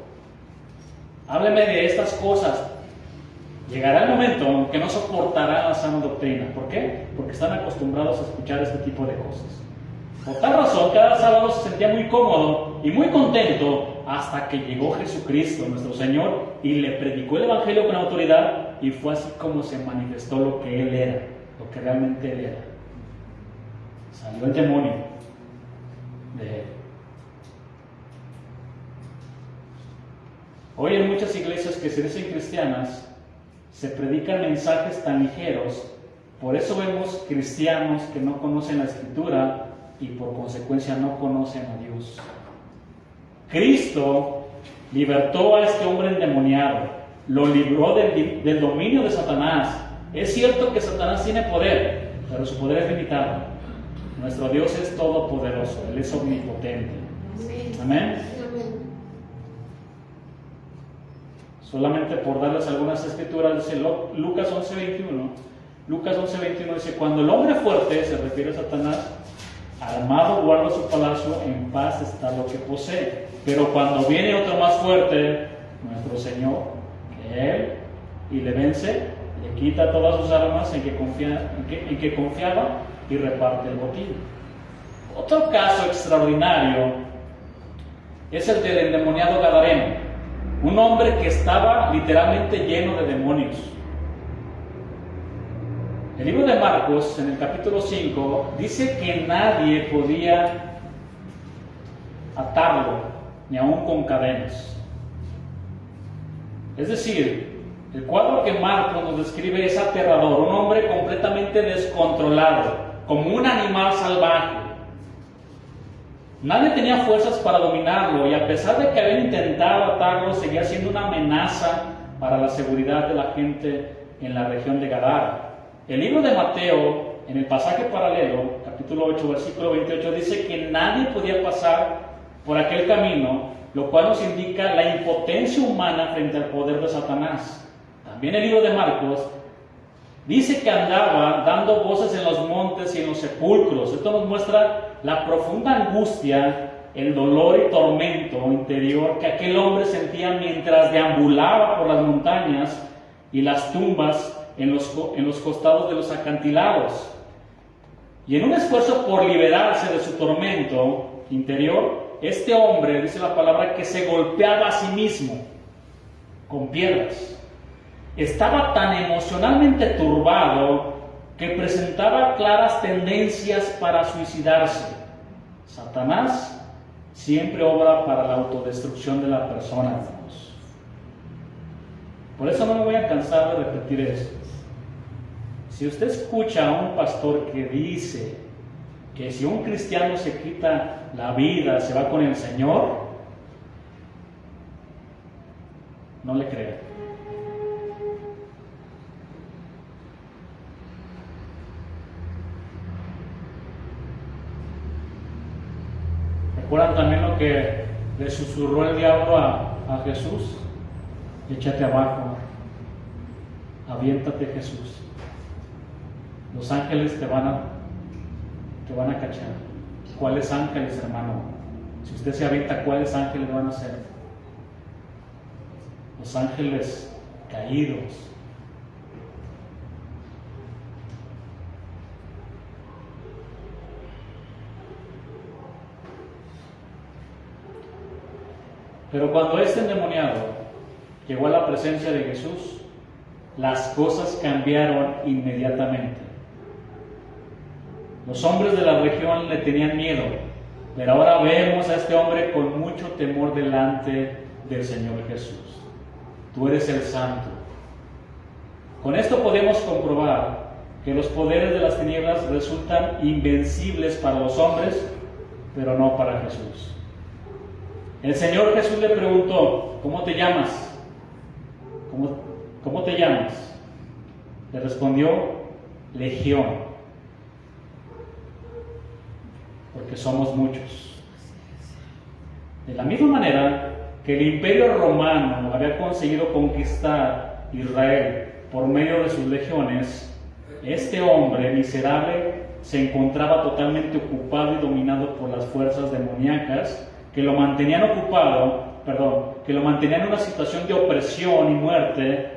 Hábleme de estas cosas. Llegará el momento en que no soportarán la sana doctrina. ¿Por qué? Porque están acostumbrados a escuchar este tipo de cosas. Por tal razón, cada sábado se sentía muy cómodo y muy contento hasta que llegó Jesucristo, nuestro Señor, y le predicó el Evangelio con autoridad, y fue así como se manifestó lo que Él era, lo que realmente Él era. Salió el demonio de Él. Hoy en muchas iglesias que se dicen cristianas, se predican mensajes tan ligeros. Por eso vemos cristianos que no conocen la Escritura y por consecuencia no conocen a Dios. Cristo libertó a este hombre endemoniado, lo libró del dominio de Satanás. Es cierto que Satanás tiene poder, pero su poder es limitado. Nuestro Dios es todopoderoso, Él es omnipotente. Amén. Solamente por darles algunas escrituras, dice Lucas 11:21. Lucas 11:21 dice: cuando el hombre fuerte, se refiere a Satanás, armado guarda su palacio, en paz está lo que posee. Pero cuando viene otro más fuerte, nuestro Señor, que Él, y le vence, le quita todas sus armas en que confiaba y reparte el botín. Otro caso extraordinario es el del endemoniado gadareno, un hombre que estaba literalmente lleno de demonios. El libro de Marcos, en el capítulo 5, dice que nadie podía atarlo, ni aun con cadenas. Es decir, el cuadro que Marcos nos describe es aterrador, un hombre completamente descontrolado, como un animal salvaje. Nadie tenía fuerzas para dominarlo, y a pesar de que habían intentado atarlo, seguía siendo una amenaza para la seguridad de la gente en la región de Gadara. El libro de Mateo, en el pasaje paralelo, capítulo 8, versículo 28, dice que nadie podía pasar por aquel camino, lo cual nos indica la impotencia humana frente al poder de Satanás. También el libro de Marcos dice que andaba dando voces en los montes y en los sepulcros. Esto nos muestra la profunda angustia, el dolor y tormento interior que aquel hombre sentía mientras deambulaba por las montañas y las tumbas en los costados de los acantilados. Y en un esfuerzo por liberarse de su tormento interior, este hombre, dice la palabra, que se golpeaba a sí mismo con piedras. Estaba tan emocionalmente turbado que presentaba claras tendencias para suicidarse. Satanás siempre obra para la autodestrucción de la persona, hermanos. Por eso no me voy a cansar de repetir esto. Si usted escucha a un pastor que dice que si un cristiano se quita la vida, se va con el Señor, no le crea. ¿Recuerdan también lo que le susurró el diablo a Jesús? Échate abajo, aviéntate, Jesús. Los ángeles te van a cachar. ¿Cuáles ángeles, hermano? Si usted se avienta, ¿cuáles ángeles van a ser? Los ángeles caídos. Pero cuando este endemoniado llegó a la presencia de Jesús, las cosas cambiaron inmediatamente. Los hombres de la región le tenían miedo, pero ahora vemos a este hombre con mucho temor delante del Señor Jesús. Tú eres el Santo. Con esto podemos comprobar que los poderes de las tinieblas resultan invencibles para los hombres, pero no para Jesús. El Señor Jesús le preguntó: ¿cómo te llamas? ¿Cómo te llamas? Le respondió, Legión, porque somos muchos. De la misma manera que el Imperio Romano había conseguido conquistar Israel por medio de sus legiones, este hombre miserable se encontraba totalmente ocupado y dominado por las fuerzas demoníacas que lo mantenían que lo mantenían en una situación de opresión y muerte.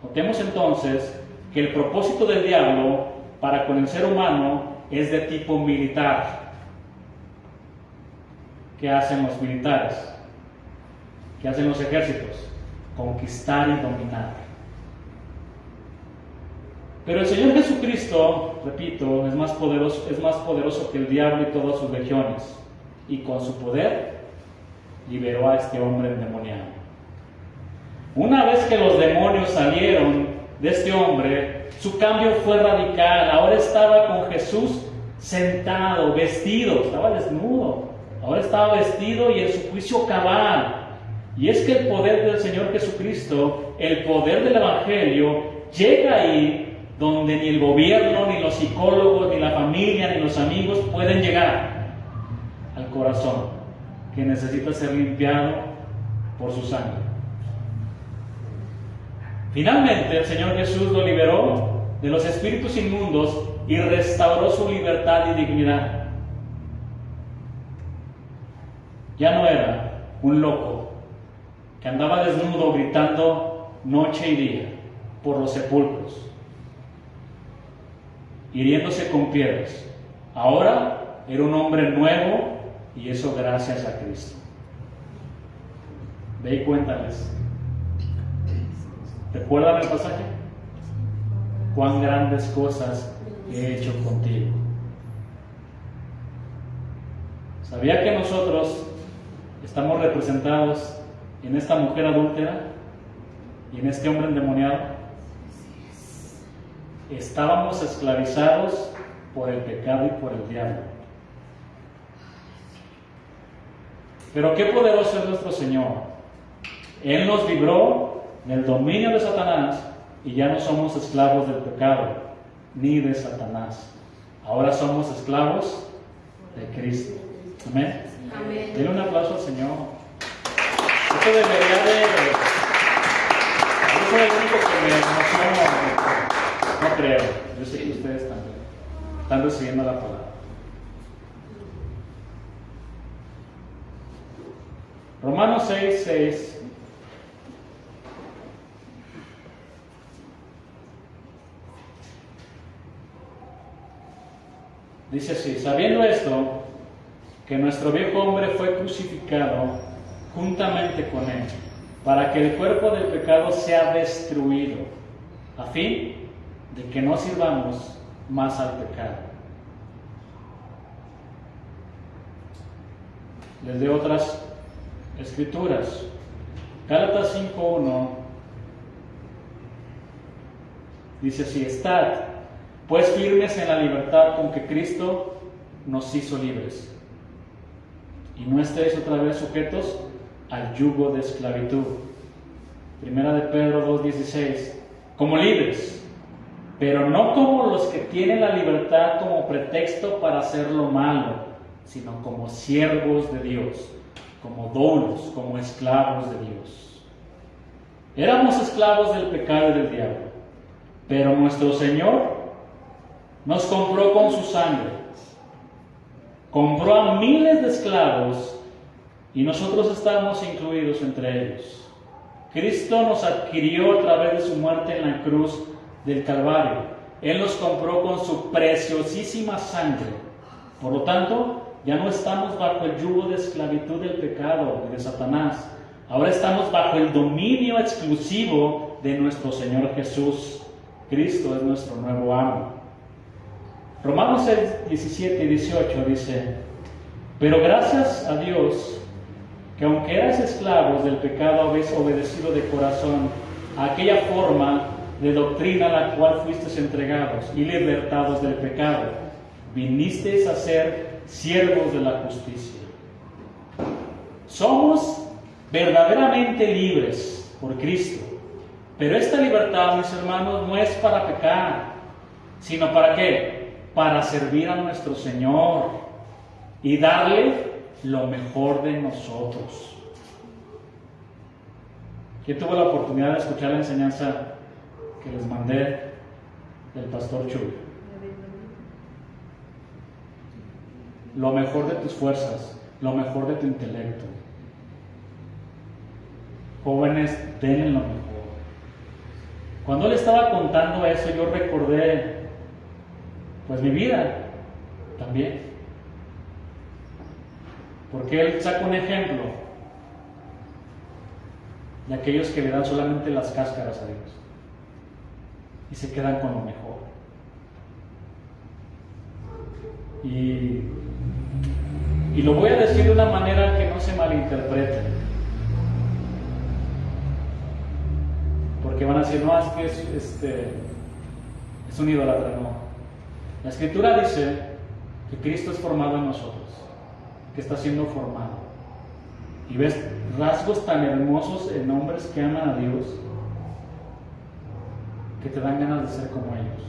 Notemos entonces que el propósito del diablo para con el ser humano es de tipo militar. ¿Qué hacen los militares? ¿Qué hacen los ejércitos? Conquistar y dominar. Pero el Señor Jesucristo, repito, es más poderoso que el diablo y todas sus legiones, y con su poder liberó a este hombre endemoniado. Una vez que los demonios salieron de este hombre, su cambio fue radical. Ahora estaba con Jesús sentado, vestido, estaba desnudo. Ahora estaba vestido y en su juicio cabal. Y es que el poder del Señor Jesucristo, el poder del Evangelio, llega ahí donde ni el gobierno, ni los psicólogos, ni la familia, ni los amigos pueden llegar, al corazón, que necesita ser limpiado por su sangre. Finalmente, el Señor Jesús lo liberó de los espíritus inmundos y restauró su libertad y dignidad. Ya no era un loco que andaba desnudo gritando noche y día por los sepulcros, hiriéndose con piedras. Ahora era un hombre nuevo, y eso gracias a Cristo. Ve y cuéntales. ¿Recuerdan el pasaje? Cuán grandes cosas he hecho contigo. ¿Sabía que nosotros estamos representados en esta mujer adúltera y en este hombre endemoniado? Estábamos esclavizados por el pecado y por el diablo. Pero qué poderoso es nuestro Señor. Él nos libró del dominio de Satanás y ya no somos esclavos del pecado ni de Satanás. Ahora somos esclavos de Cristo. Amén. Amén. Denle un aplauso al Señor. Esto debería de... Eso es lo único que me emociona. No creo. Yo sé que ustedes también están recibiendo la palabra. Romanos 6:6. Dice así: sabiendo esto, que nuestro viejo hombre fue crucificado juntamente con él, para que el cuerpo del pecado sea destruido, a fin de que no sirvamos más al pecado. Les doy otras escrituras. Gálatas 5:1 dice así: estad pues firmes en la libertad con que Cristo nos hizo libres, y no estéis otra vez sujetos al yugo de esclavitud. Primera de Pedro 2:16: como libres, pero no como los que tienen la libertad como pretexto para hacer lo malo, sino como siervos de Dios, como doulos, como esclavos de Dios. Éramos esclavos del pecado y del diablo, pero nuestro Señor nos compró con su sangre. Compró a miles de esclavos y nosotros estamos incluidos entre ellos. Cristo nos adquirió a través de su muerte en la cruz del Calvario. Él nos compró con su preciosísima sangre. Por lo tanto, ya no estamos bajo el yugo de esclavitud del pecado y de Satanás. Ahora estamos bajo el dominio exclusivo de nuestro Señor Jesús. Cristo es nuestro nuevo amo. Romanos 6:17-18 dice: pero gracias a Dios, que aunque erais esclavos del pecado, habéis obedecido de corazón a aquella forma de doctrina a la cual fuisteis entregados y libertados del pecado, vinisteis a ser siervos de la justicia. Somos verdaderamente libres por Cristo. Pero esta libertad, mis hermanos, no es para pecar, sino ¿para qué? Para servir a nuestro Señor y darle lo mejor de nosotros. Yo tuve la oportunidad de escuchar la enseñanza que les mandé del pastor Chuy. Lo mejor de tus fuerzas, lo mejor de tu intelecto. Jóvenes, denle lo mejor. Cuando él estaba contando eso, yo recordé, pues, mi vida también. Porque él saca un ejemplo de aquellos que le dan solamente las cáscaras a Dios y se quedan con lo mejor. Y lo voy a decir de una manera que no se malinterprete, porque van a decir, no, es que es un idólatra. No. La Escritura dice que Cristo es formado en nosotros, que está siendo formado. Y ves rasgos tan hermosos en hombres que aman a Dios, que te dan ganas de ser como ellos.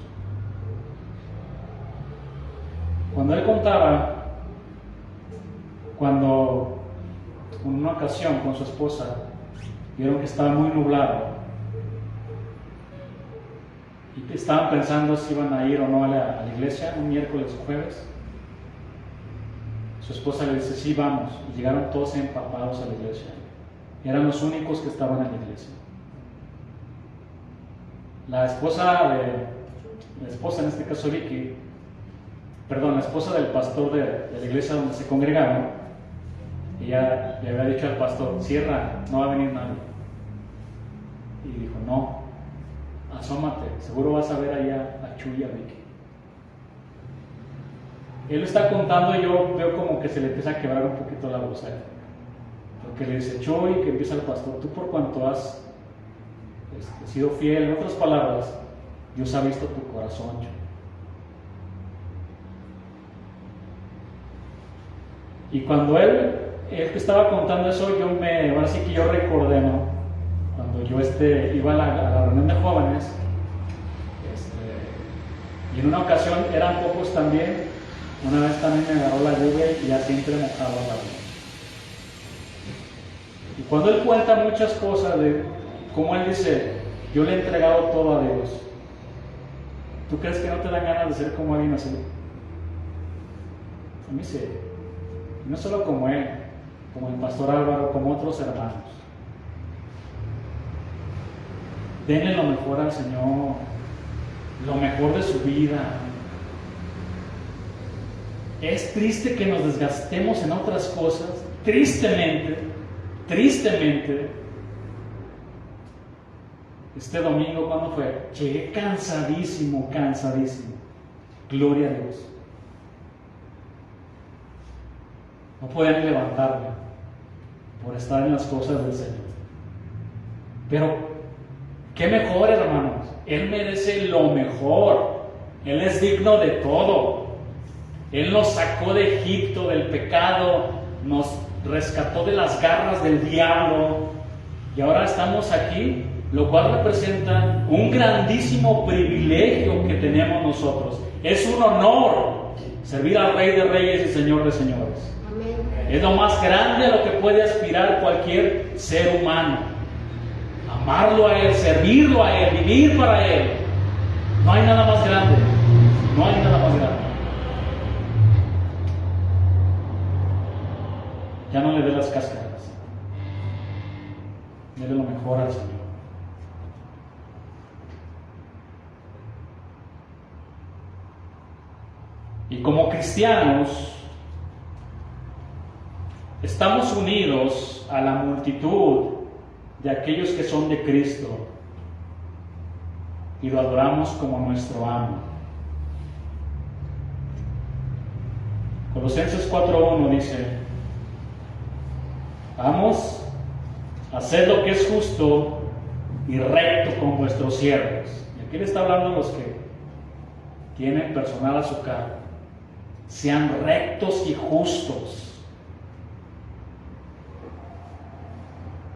Cuando él contaba, cuando en una ocasión con su esposa vieron que estaba muy nublado y estaban pensando si iban a ir o no a la iglesia un miércoles o jueves, su esposa le dice, sí, vamos. Y llegaron todos empapados a la iglesia. Eran los únicos que estaban en la iglesia. La esposa en este caso Vicky, la esposa del pastor de la iglesia donde se congregaban, ella le había dicho al pastor, cierra, no va a venir nadie. Y dijo, no, asómate, seguro vas a ver allá a Chuy y a Vicky. Él está contando y yo veo como que se le empieza a quebrar un poquito la voz a él. Porque le dice, Chuy, que empieza el pastor, tú por cuanto has sido fiel, en otras palabras, Dios ha visto tu corazón, Chuy. Y cuando él que estaba contando eso, ahora sí que yo recordé, ¿no? Cuando yo iba a la reunión de jóvenes, y en una ocasión eran pocos también. Una vez también me agarró la lluvia y ya siempre mojaba la vida. Y cuando él cuenta muchas cosas de cómo él dice, yo le he entregado todo a Dios, ¿tú crees que no te dan ganas de ser como alguien así? A mí sí. Y no solo como él, como el pastor Álvaro, como otros hermanos. Denle lo mejor al Señor, lo mejor de su vida. Es triste que nos desgastemos en otras cosas, tristemente. Este domingo, ¿cuándo fue? Llegué cansadísimo. Gloria a Dios. No podía ni levantarme por estar en las cosas del Señor. Pero, ¿qué mejor, hermanos? Él merece lo mejor. Él es digno de todo. Él nos sacó de Egipto, del pecado, nos rescató de las garras del diablo y ahora estamos aquí, lo cual representa un grandísimo privilegio que tenemos nosotros. Es un honor servir al Rey de Reyes y Señor de Señores. Amén. Es lo más grande a lo que puede aspirar cualquier ser humano. Amarlo a Él, servirlo a Él, vivir para Él. No hay nada más grande. No hay nada más grande. Ya no le dé las cáscaras. Dele lo mejor al Señor. Y como cristianos, estamos unidos a la multitud de aquellos que son de Cristo y lo adoramos como nuestro amo. Colosenses 4:1 dice, vamos, haced lo que es justo y recto con vuestros siervos. Y aquí le está hablando a los que tienen personal a su cargo. Sean rectos y justos,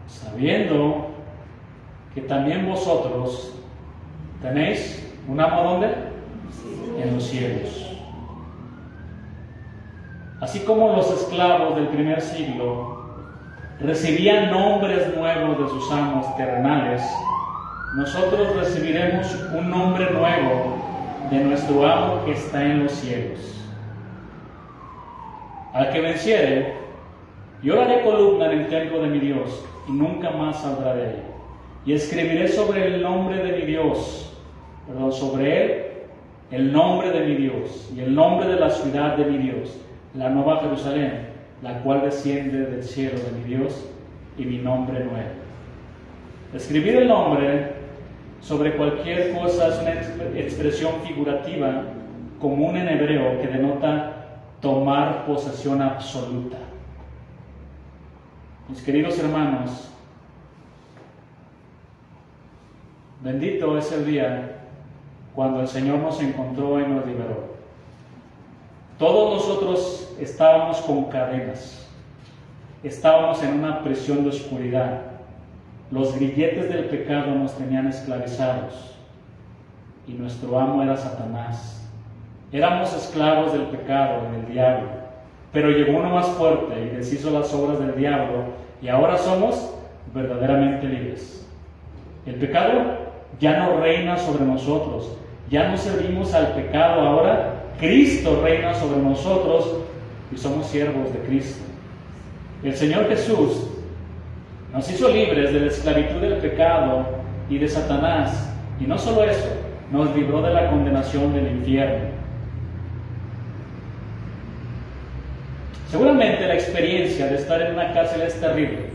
sabiendo que también vosotros tenéis un amo ¿dónde? En los cielos. Así como los esclavos del primer siglo recibían nombres nuevos de sus amos terrenales, nosotros recibiremos un nombre nuevo de nuestro amo que está en los cielos. Al que venciere, yo le haré columna en el templo de mi Dios y nunca más saldrá de ahí. Y escribiré sobre el nombre de mi Dios, sobre él, el nombre de mi Dios y el nombre de la ciudad de mi Dios, la nueva Jerusalén, la cual desciende del cielo de mi Dios, y mi nombre nuevo. Escribir el nombre sobre cualquier cosa es una expresión figurativa común en hebreo que denota tomar posesión absoluta. Mis queridos hermanos, bendito es el día cuando el Señor nos encontró y nos liberó. Todos nosotros estábamos con cadenas, estábamos en una prisión de oscuridad. Los grilletes del pecado nos tenían esclavizados y nuestro amo era Satanás. Éramos esclavos del pecado y del diablo, pero llegó uno más fuerte y deshizo las obras del diablo y ahora somos verdaderamente libres. El pecado ya no reina sobre nosotros, ya no servimos al pecado, ahora Cristo reina sobre nosotros y somos siervos de Cristo. El Señor Jesús nos hizo libres de la esclavitud del pecado y de Satanás, y no solo eso, nos libró de la condenación del infierno. Seguramente la experiencia de estar en una cárcel es terrible,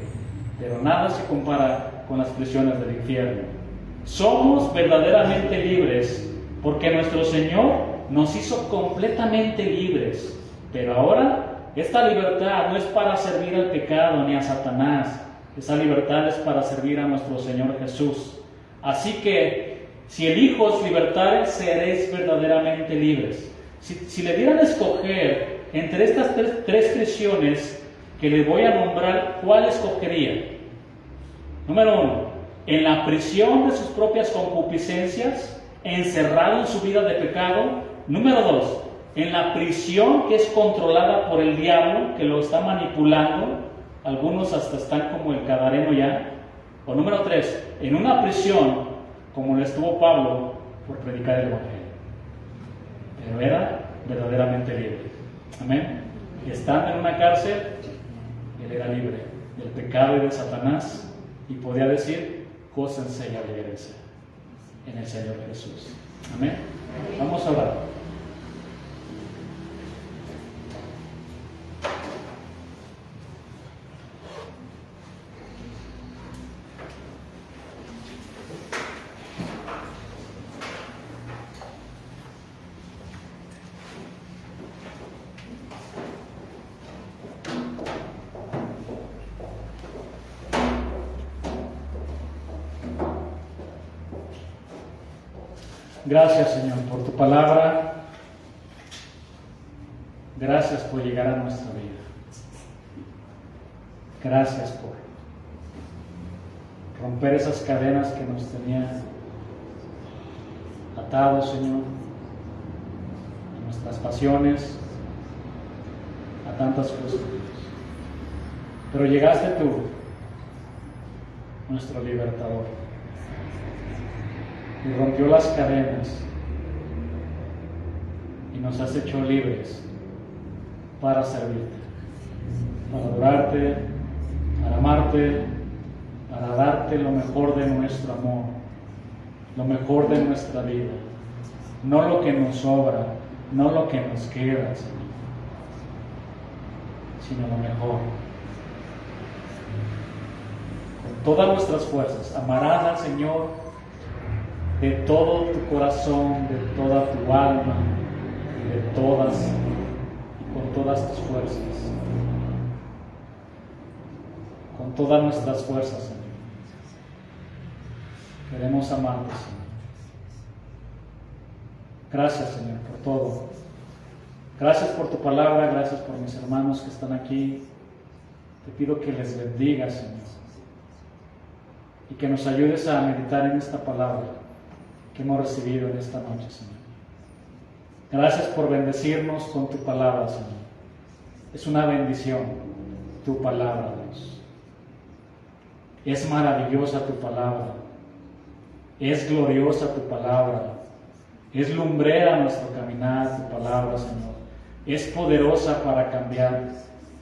pero nada se compara con las prisiones del infierno. Somos verdaderamente libres porque nuestro Señor nos hizo completamente libres, pero ahora esta libertad no es para servir al pecado ni a Satanás, esa libertad es para servir a nuestro Señor Jesús. Así que si el Hijo os libertare, seréis verdaderamente libres. Si le dieran a escoger entre estas tres prisiones que les voy a nombrar, ¿cuál escogería? Número 1, en la prisión de sus propias concupiscencias, encerrado en su vida de pecado. Número 2, en la prisión que es controlada por el diablo, que lo está manipulando, algunos hasta están como el Gadareno ya. O número 3, en una prisión como lo estuvo Pablo por predicar el Evangelio. Pero era verdaderamente libre. Amén. Y estando en una cárcel, él era libre del pecado y de Satanás y podía decir: gócense y alegrense en el Señor Jesús. Amén. Vamos a orar. Gracias, Señor, por tu palabra. Gracias por llegar a nuestra vida. Gracias por romper esas cadenas que nos tenían atados, Señor, a nuestras pasiones, a tantas cosas. Pero llegaste tú, nuestro libertador, y rompió las cadenas y nos has hecho libres para servirte, para adorarte, para amarte, para darte lo mejor de nuestro amor, lo mejor de nuestra vida, no lo que nos sobra, no lo que nos queda, Señor, sino lo mejor. Con todas nuestras fuerzas, amarás al Señor de todo tu corazón, de toda tu alma, de todas y con todas tus fuerzas, con todas nuestras fuerzas, Señor. Queremos amarte, Señor. Gracias, Señor, por todo. Gracias por tu palabra, gracias por mis hermanos que están aquí. Te pido que les bendiga, Señor, y que nos ayudes a meditar en esta palabra que hemos recibido en esta noche, Señor. Gracias por bendecirnos con tu palabra, Señor. Es una bendición tu palabra, Dios. Es maravillosa tu palabra. Es gloriosa tu palabra. Es lumbrera nuestro caminar tu palabra, Señor. Es poderosa para cambiar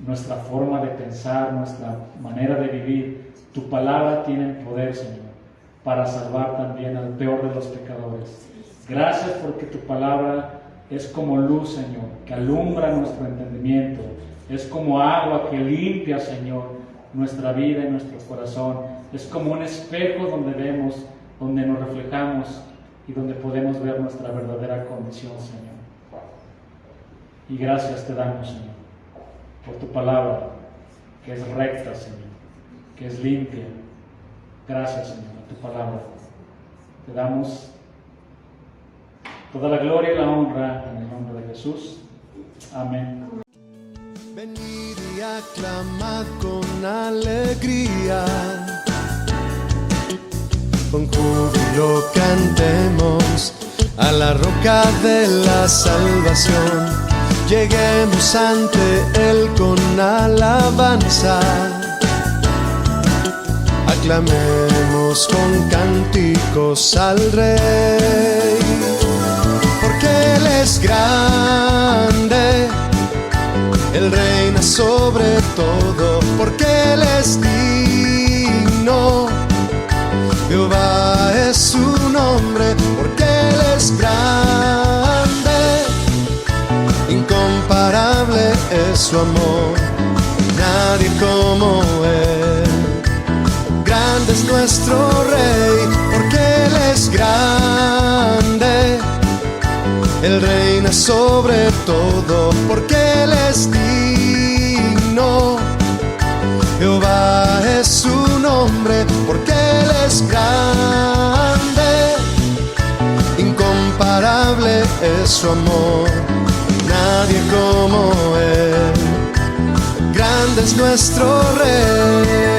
nuestra forma de pensar, nuestra manera de vivir. Tu palabra tiene poder, Señor, para salvar también al peor de los pecadores. Gracias porque tu palabra es como luz, Señor, que alumbra nuestro entendimiento. Es como agua que limpia, Señor, nuestra vida y nuestro corazón. Es como un espejo donde vemos, donde nos reflejamos y donde podemos ver nuestra verdadera condición, Señor. Y gracias te damos, Señor, por tu palabra, que es recta, Señor, que es limpia. Gracias, Señor, a tu palabra. Te damos toda la gloria y la honra en el nombre de Jesús. Amén. Venid y aclamad con alegría, con júbilo cantemos a la roca de la salvación. Lleguemos ante Él con alabanza, aclamemos con cánticos al Rey, porque Él es grande, Él reina sobre todo, porque Él es digno. Jehová es su nombre, porque Él es grande, incomparable es su amor, nadie como Él. Grande es nuestro Rey, porque Él es grande, Él reina sobre todo, porque Él es digno. Jehová es su nombre, porque Él es grande, incomparable es su amor, nadie como Él. Grande es nuestro Rey.